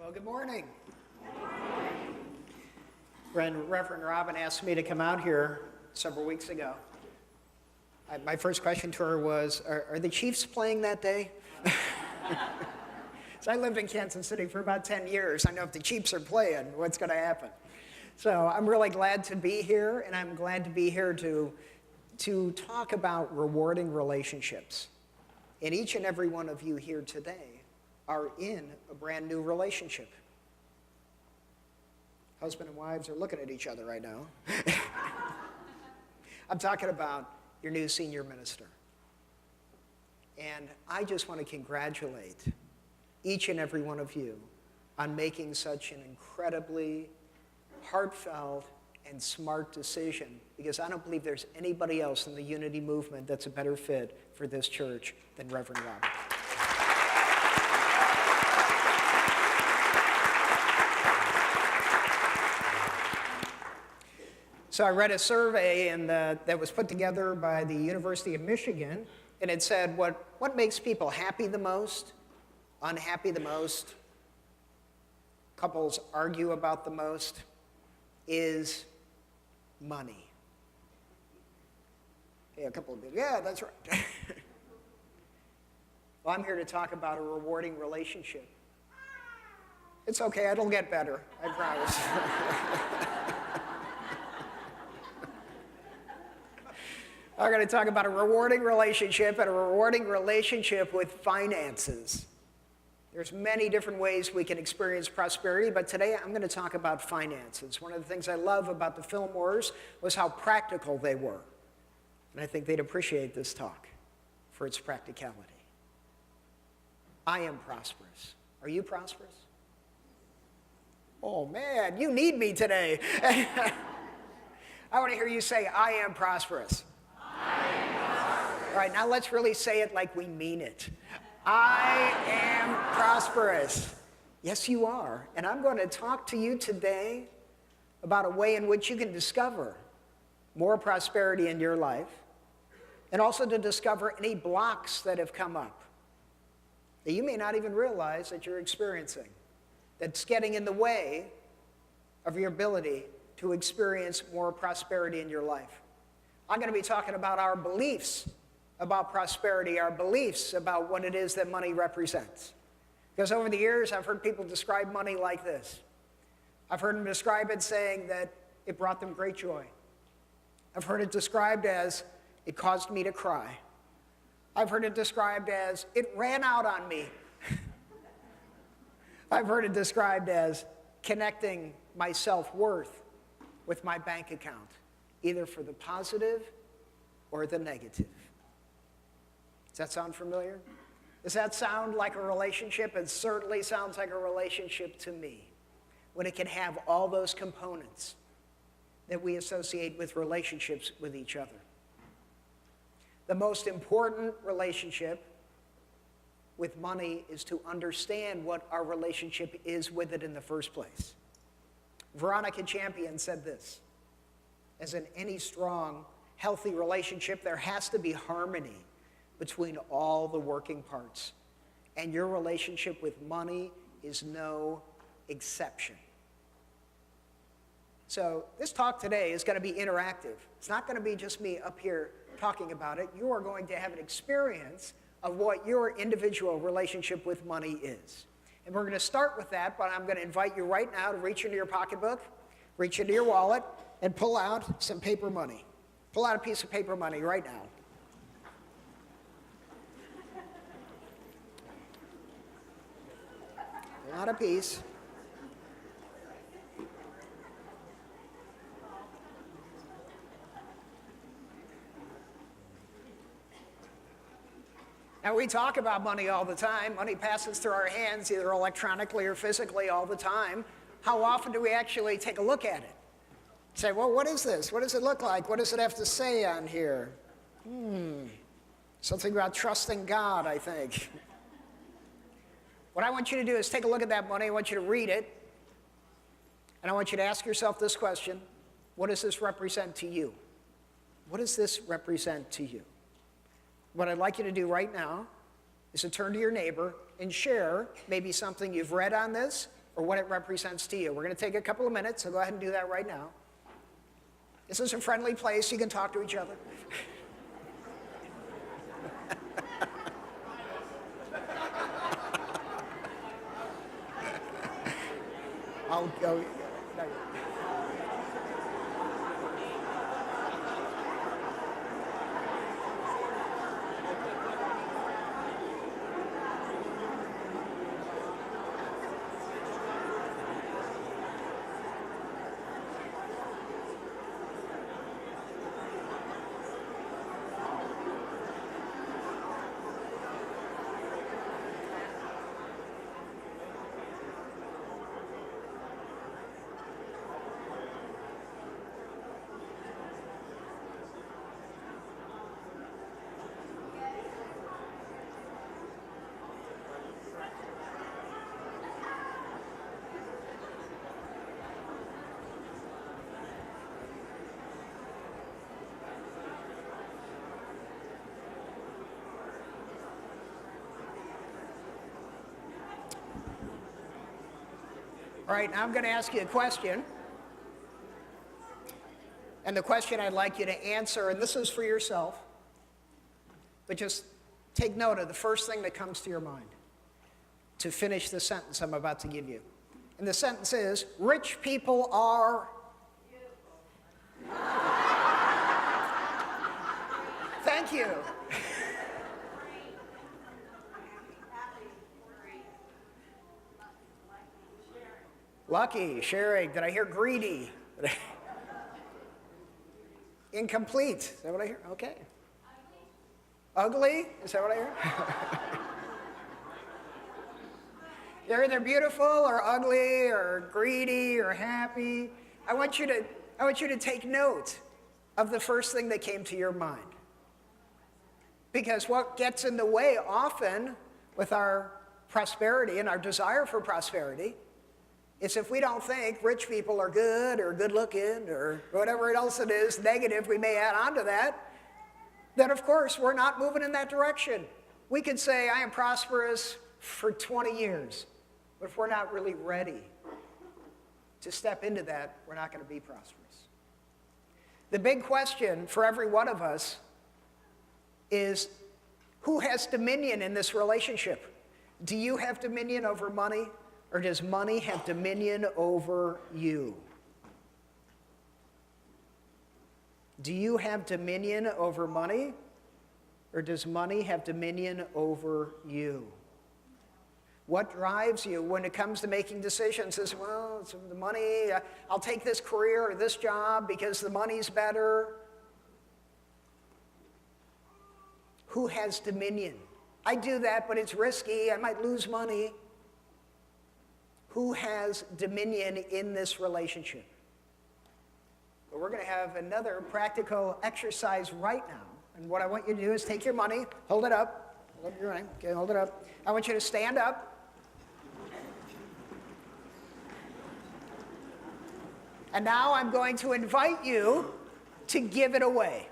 Well, good morning. When Reverend Robin asked me to come out here several weeks ago, my first question to her was, are the Chiefs playing that day? So I lived in Kansas City for about 10 years. I know if the Chiefs are playing, what's going to happen? So I'm really glad to be here, and I'm glad to be here to talk about rewarding relationships. And each and every one of you here today are in a brand new relationship. Husband and wives are looking at each other right now. I'm talking about your new senior minister. And I just want to congratulate each and every one of you on making such an incredibly heartfelt and smart decision, because I don't believe there's anybody else in the unity movement that's a better fit for this church than Reverend Robert. So I read a survey that was put together by the University of Michigan, and it said what makes people happy the most, unhappy the most, couples argue about the most, is money. Yeah, a couple of people, yeah, that's right. Well, I'm here to talk about a rewarding relationship. It's okay, it'll get better, I promise. I'm going to talk about a rewarding relationship, and a rewarding relationship with finances. There's many different ways we can experience prosperity, but today I'm going to talk about finances. One of the things I love about the Fillmores was how practical they were. And I think they'd appreciate this talk for its practicality. I am prosperous. Are you prosperous? Oh man, you need me today. I want to hear you say, I am prosperous. All right, now let's really say it like we mean it. I am prosperous. Yes, you are. And I'm going to talk to you today about a way in which you can discover more prosperity in your life, and also to discover any blocks that have come up that you may not even realize that you're experiencing, that's getting in the way of your ability to experience more prosperity in your life. I'm going to be talking about our beliefs about prosperity, our beliefs about what it is that money represents. Because over the years, I've heard people describe money like this. I've heard them describe it saying that it brought them great joy. I've heard it described as, it caused me to cry. I've heard it described as, it ran out on me. I've heard it described as connecting my self-worth with my bank account, either for the positive or the negative. Does that sound familiar? Does that sound like a relationship? It certainly sounds like a relationship to me, when it can have all those components that we associate with relationships with each other. The most important relationship with money is to understand what our relationship is with it in the first place. Veronica Champion said this: as in any strong, healthy relationship, there has to be harmony between all the working parts. And your relationship with money is no exception. So this talk today is going to be interactive. It's not going to be just me up here talking about it. You are going to have an experience of what your individual relationship with money is. And we're going to start with that, but I'm going to invite you right now to reach into your pocketbook, reach into your wallet, and pull out some paper money. Pull out a piece of paper money right now. Pull out a piece. Now, we talk about money all the time. Money passes through our hands, either electronically or physically, all the time. How often do we actually take a look at it? Say, well, what is this? What does it look like? What does it have to say on here? Something about trusting God, I think. What I want you to do is take a look at that money. I want you to read it. And I want you to ask yourself this question: what does this represent to you? What does this represent to you? What I'd like you to do right now is to turn to your neighbor and share maybe something you've read on this, or what it represents to you. We're going to take a couple of minutes, so go ahead and do that right now. This is a friendly place. You can talk to each other. I'll go. No. All right, now I'm going to ask you a question. And the question I'd like you to answer, and this is for yourself, but just take note of the first thing that comes to your mind to finish the sentence I'm about to give you. And the sentence is, rich people are... Thank you. Lucky, sharing. Did I hear greedy? Incomplete. Is that what I hear? Okay. Ugly? Is that what I hear? They're either beautiful or ugly or greedy or happy. I want you to take note of the first thing that came to your mind. Because what gets in the way often with our prosperity and our desire for prosperity is if we don't think rich people are good or good looking or whatever else it is negative we may add on to that, then of course we're not moving in that direction. We could say, I am prosperous for 20 years, but if we're not really ready to step into that, we're not going to be prosperous. The big question for every one of us is, who has dominion in this relationship? Do you have dominion over money, or does money have dominion over you? Do you have dominion over money, or does money have dominion over you? What drives you when it comes to making decisions is, well, it's the money, I'll take this career or this job because the money's better. Who has dominion? I do that, but it's risky. I might lose money. Who has dominion in this relationship? But we're going to have another practical exercise right now. And what I want you to do is take your money, hold it up. Hold up your money. Okay, hold it up. I want you to stand up. And now I'm going to invite you to give it away.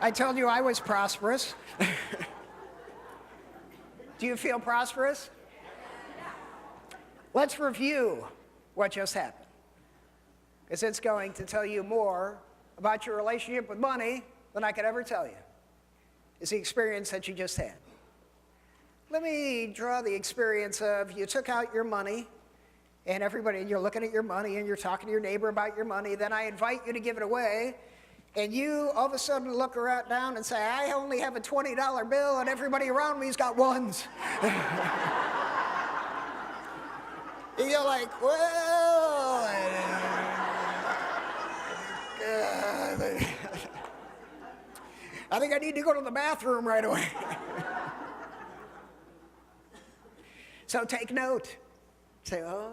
I told you I was prosperous. Do you feel prosperous? Let's review what just happened, because it's going to tell you more about your relationship with money than I could ever tell you. It's the experience that you just had. Let me draw the experience of you took out your money, and you're looking at your money, and you're talking to your neighbor about your money. Then I invite you to give it away, and you all of a sudden look around down and say, I only have a $20 bill, and everybody around me's got ones. And you're like, well, I think I need to go to the bathroom right away. So take note. Say, oh,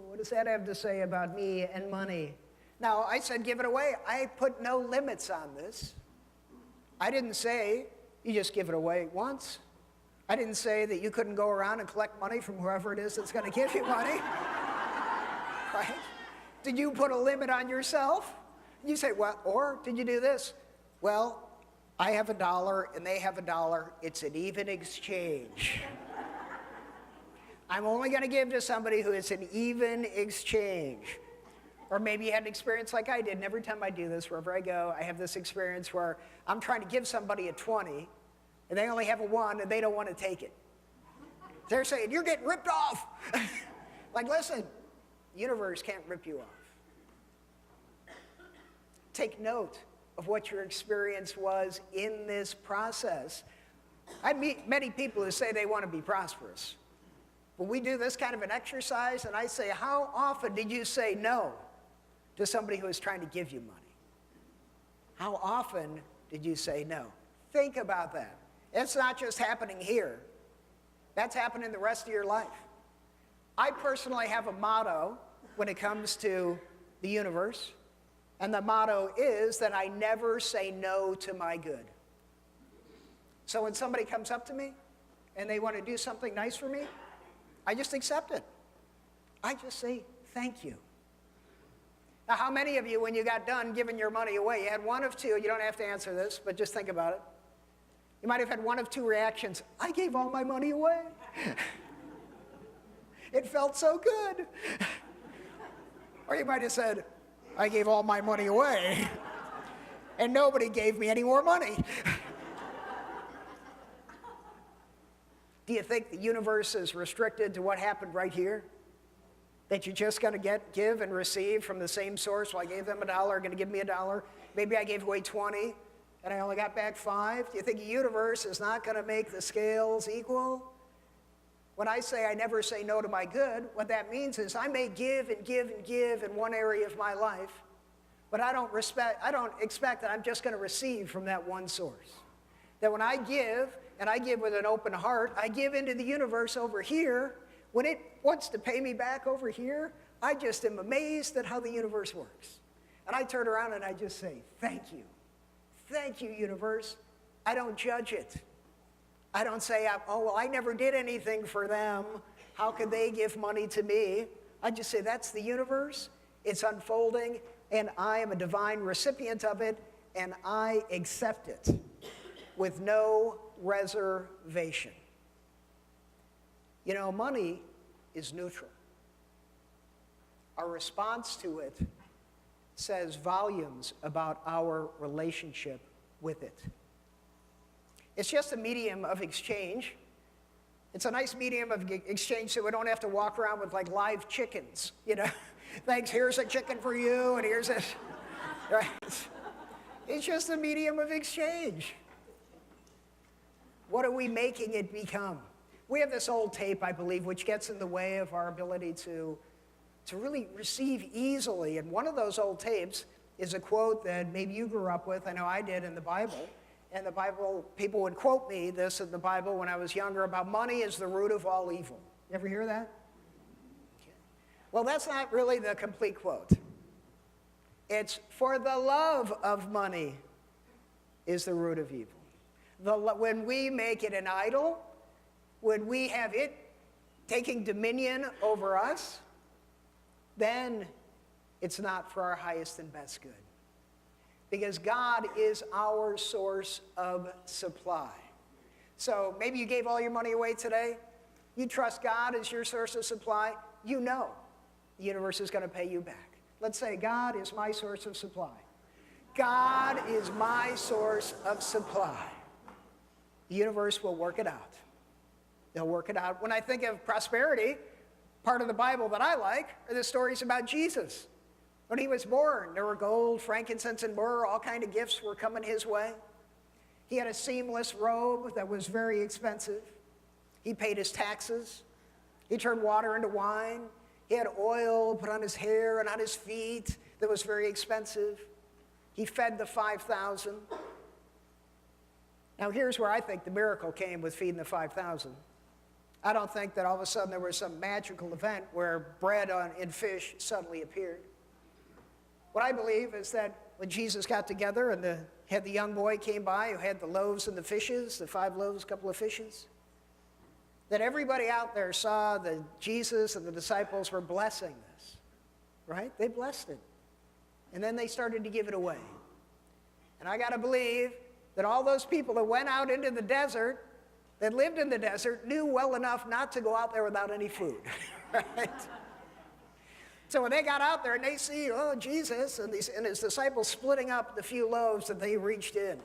what does that have to say about me and money? Now, I said give it away. I put no limits on this. I didn't say you just give it away once. I didn't say that you couldn't go around and collect money from whoever it is that's going to give you money. Right? Did you put a limit on yourself? You say, well, or did you do this? Well, I have $1 and they have $1. It's an even exchange. I'm only going to give to somebody who is an even exchange. Or maybe you had an experience like I did, and every time I do this, wherever I go, I have this experience where I'm trying to give somebody a 20, and they only have a 1, and they don't want to take it. They're saying, you're getting ripped off. Like, listen, the universe can't rip you off. Take note of what your experience was in this process. I meet many people who say they want to be prosperous. When we do this kind of an exercise, and I say, how often did you say no to somebody who is trying to give you money? How often did you say no? Think about that. It's not just happening here. That's happening the rest of your life. I personally have a motto when it comes to the universe, and the motto is that I never say no to my good. So when somebody comes up to me and they want to do something nice for me, I just accept it. I just say thank you. Now, how many of you, when you got done giving your money away, you had one of two, you don't have to answer this, but just think about it. You might have had one of two reactions. I gave all my money away. It felt so good. Or you might have said, I gave all my money away, and nobody gave me any more money. Do you think the universe is restricted to what happened right here? That you're just going to give and receive from the same source? Well, I gave them $1, going to give me $1. Maybe I gave away 20, and I only got back 5. Do you think the universe is not going to make the scales equal? When I say I never say no to my good, what that means is I may give and give and give in one area of my life, but I don't expect that I'm just going to receive from that one source. That when I give, and I give with an open heart, I give into the universe over here. When it wants to pay me back over here, I just am amazed at how the universe works. And I turn around and I just say, thank you. Thank you, universe. I don't judge it. I don't say, oh, well, I never did anything for them. How could they give money to me? I just say, that's the universe. It's unfolding, and I am a divine recipient of it, and I accept it with no reservation. You know, money is neutral. Our response to it says volumes about our relationship with it. It's just a medium of exchange. It's a nice medium of exchange so we don't have to walk around with like live chickens, you know. Thanks, here's a chicken for you, and here's this. Right? It's just a medium of exchange. What are we making it become? We have this old tape, I believe, which gets in the way of our ability to really receive easily. And one of those old tapes is a quote that maybe you grew up with. I know I did in the Bible. And the Bible, people would quote me this in the Bible when I was younger about money is the root of all evil. You ever hear that? Okay. Well, that's not really the complete quote. It's for the love of money is the root of evil. When we make it an idol, when we have it taking dominion over us, then it's not for our highest and best good. because God is our source of supply. So maybe you gave all your money away today. You trust God as your source of supply. You know the universe is going to pay you back. Let's say, God is my source of supply. God is my source of supply. The universe will work it out. They'll work it out. When I think of prosperity, part of the Bible that I like are the stories about Jesus. When he was born, there were gold, frankincense, and myrrh. All kinds of gifts were coming his way. He had a seamless robe that was very expensive. He paid his taxes. He turned water into wine. He had oil put on his hair and on his feet that was very expensive. He fed the 5,000. Now here's where I think the miracle came with feeding the 5,000. I don't think that all of a sudden there was some magical event where bread and fish suddenly appeared. What I believe is that when Jesus got together and had the young boy came by who had the loaves and the fishes, the 5 loaves, a couple of fishes, that everybody out there saw that Jesus and the disciples were blessing this, right? They blessed it. And then they started to give it away. And I got to believe that all those people that went out into the desert, that lived in the desert, knew well enough not to go out there without any food, right? So when they got out there and they see, oh, Jesus and his disciples splitting up the few loaves that they reached in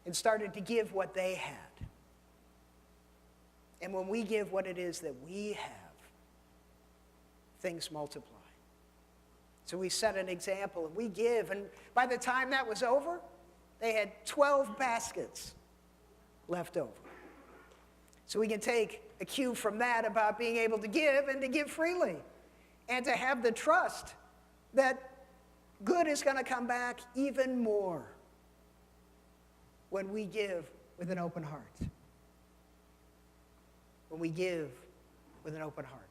and started to give what they had. And when we give what it is that we have, things multiply. So we set an example and we give. And by the time that was over, they had 12 baskets left over. So we can take a cue from that about being able to give and to give freely. And to have the trust that good is going to come back even more when we give with an open heart. When we give with an open heart.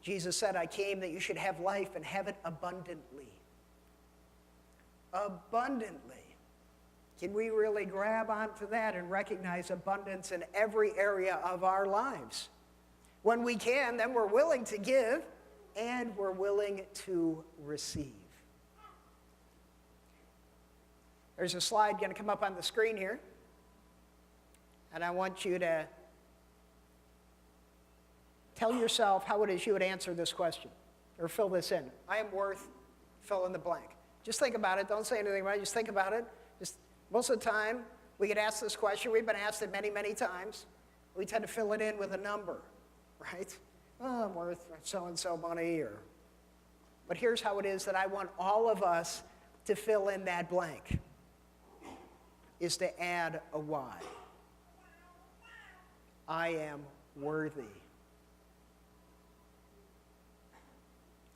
Jesus said, I came that you should have life and have it abundantly. Abundantly. Can we really grab onto that and recognize abundance in every area of our lives? When we can, then we're willing to give and we're willing to receive. There's a slide going to come up on the screen here. And I want you to tell yourself how it is you would answer this question or fill this in. I am worth fill in the blank. Just think about it. Don't say anything about it. Just think about it. Most of the time, we get asked this question. We've been asked it many, many times. We tend to fill it in with a number, right? Oh, I'm worth so-and-so money. But here's how it is that I want all of us to fill in that blank, is to add a why. I am worthy.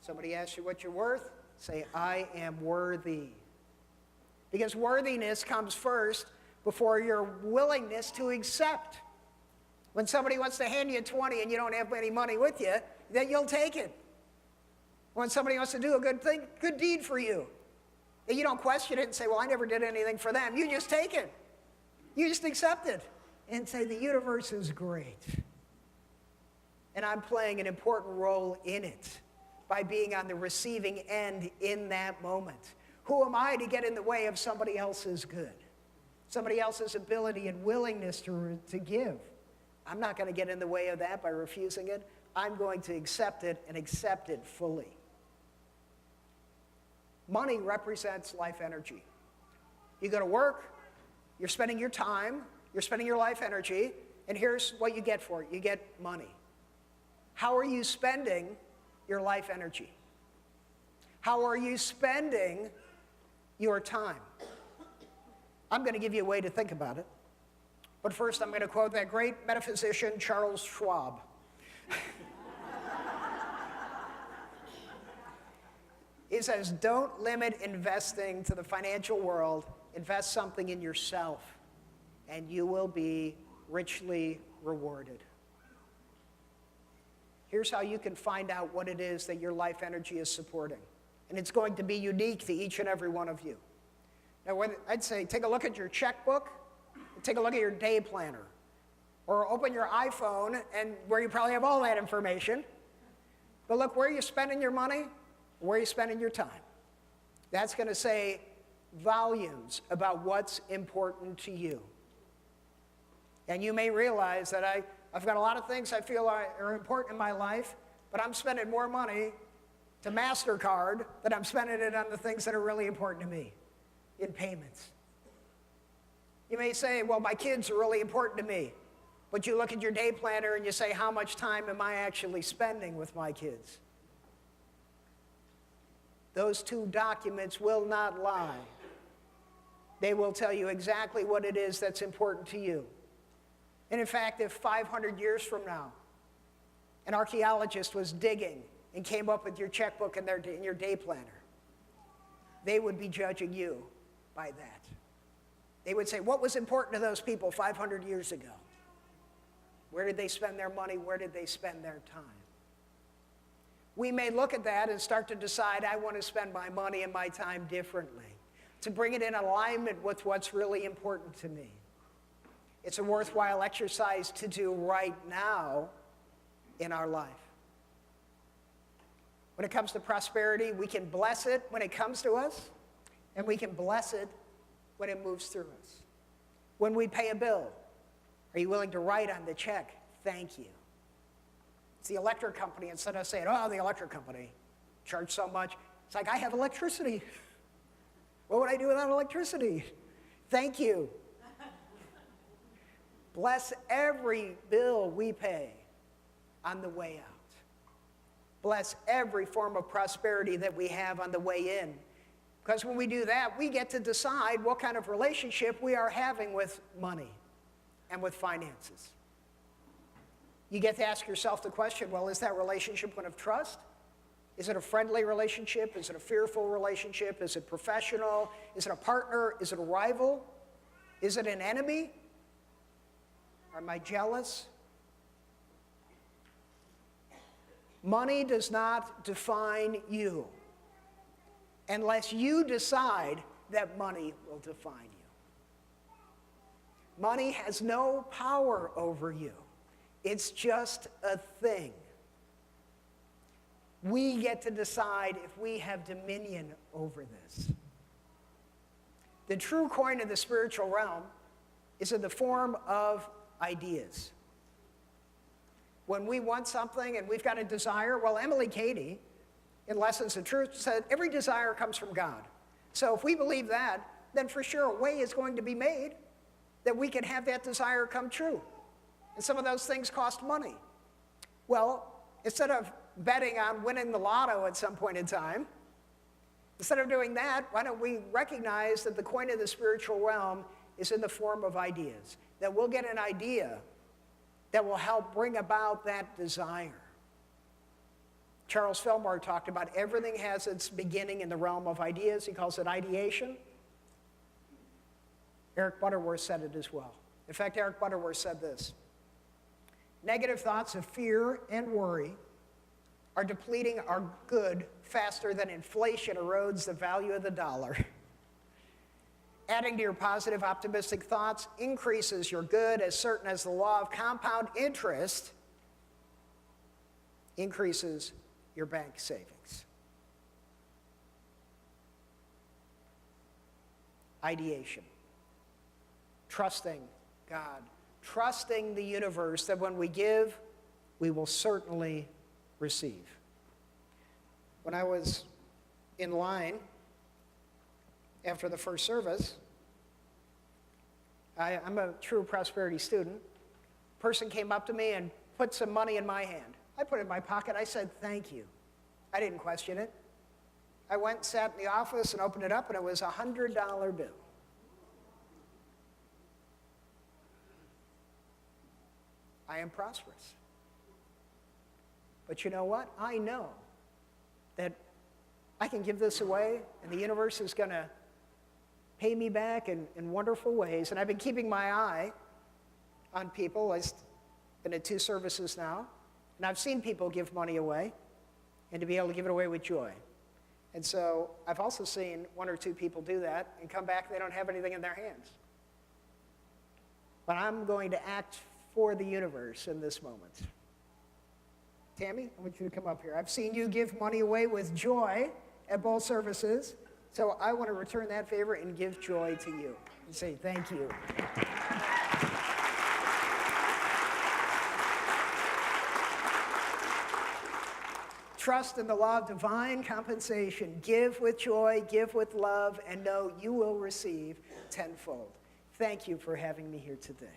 Somebody asks you what you're worth, say, I am worthy. Because worthiness comes first before your willingness to accept. When somebody wants to hand you 20 and you don't have any money with you, then you'll take it. When somebody wants to do a good thing, good deed for you, and you don't question it and say, well, I never did anything for them. You just take it. You just accept it and say, the universe is great. And I'm playing an important role in it by being on the receiving end in that moment. Who am I to get in the way of somebody else's good? Somebody else's ability and willingness to give. I'm not going to get in the way of that by refusing it. I'm going to accept it and accept it fully. Money represents life energy. You go to work, you're spending your time, you're spending your life energy, and here's what you get for it. You get money. How are you spending your life energy? How are you spending your time? I'm going to give you a way to think about it. But first, I'm going to quote that great metaphysician, Charles Schwab. He says, don't limit investing to the financial world. Invest something in yourself, and you will be richly rewarded. Here's how you can find out what it is that your life energy is supporting. And it's going to be unique to each and every one of you. Now, I'd say take a look at your checkbook, take a look at your day planner, or open your iPhone, and where you probably have all that information. But look, where are you spending your money? Where are you spending your time? That's going to say volumes about what's important to you. And you may realize that I've got a lot of things I feel are important in my life, but I'm spending more money to MasterCard than I'm spending it on the things that are really important to me in payments. You may say, well, my kids are really important to me. But you look at your day planner and you say, how much time am I actually spending with my kids? Those two documents will not lie. They will tell you exactly what it is that's important to you. And in fact, if 500 years from now, an archaeologist was digging and came up with your checkbook and your day planner, they would be judging you by that. They would say, what was important to those people 500 years ago? Where did they spend their money? Where did they spend their time? We may look at that and start to decide, I want to spend my money and my time differently, to bring it in alignment with what's really important to me. It's a worthwhile exercise to do right now in our life. When it comes to prosperity, we can bless it when it comes to us, and we can bless it when it moves through us. When we pay a bill, are you willing to write on the check, thank you? It's the electric company. Instead of saying, oh, the electric company charged so much, it's like, I have electricity. What would I do without electricity? Thank you. Bless every bill we pay on the way out. Bless every form of prosperity that we have on the way in. Because when we do that, we get to decide what kind of relationship we are having with money and with finances. You get to ask yourself the question, well, is that relationship one of trust? Is it a friendly relationship? Is it a fearful relationship? Is it professional? Is it a partner? Is it a rival? Is it an enemy? Am I jealous? Money does not define you unless you decide that money will define you. Money has no power over you. It's just a thing. We get to decide if we have dominion over this. The true coin of the spiritual realm is in the form of ideas. When we want something and we've got a desire, well, Emily Cady, in Lessons of Truth, said every desire comes from God. So if we believe that, then for sure a way is going to be made that we can have that desire come true. And some of those things cost money. Well, instead of betting on winning the lotto at some point in time, instead of doing that, why don't we recognize that the coin of the spiritual realm is in the form of ideas, that we'll get an idea that will help bring about that desire. Charles Fillmore talked about everything has its beginning in the realm of ideas. He calls it ideation. Eric Butterworth said it as well. In fact, Eric Butterworth said this: negative thoughts of fear and worry are depleting our good faster than inflation erodes the value of the dollar. Adding to your positive, optimistic thoughts increases your good as certain as the law of compound interest increases your bank savings. Ideation. Trusting God. Trusting the universe that when we give, we will certainly receive. When I was in line after the first service, I'm a true prosperity student. A person came up to me and put some money in my hand. I put it in my pocket. I said, thank you. I didn't question it. I went and sat in the office and opened it up, and it was a $100 bill. I am prosperous. But you know what? I know that I can give this away, and the universe is going to pay me back in wonderful ways. And I've been keeping my eye on people. I've been at 2 services now, and I've seen people give money away, and to be able to give it away with joy. And so I've also seen 1 or 2 people do that and come back and they don't have anything in their hands. But I'm going to act for the universe in this moment. Tammy, I want you to come up here. I've seen you give money away with joy at both services. So I want to return that favor and give joy to you and say thank you. Trust in the law of divine compensation. Give with joy, give with love, and know you will receive tenfold. Thank you for having me here today.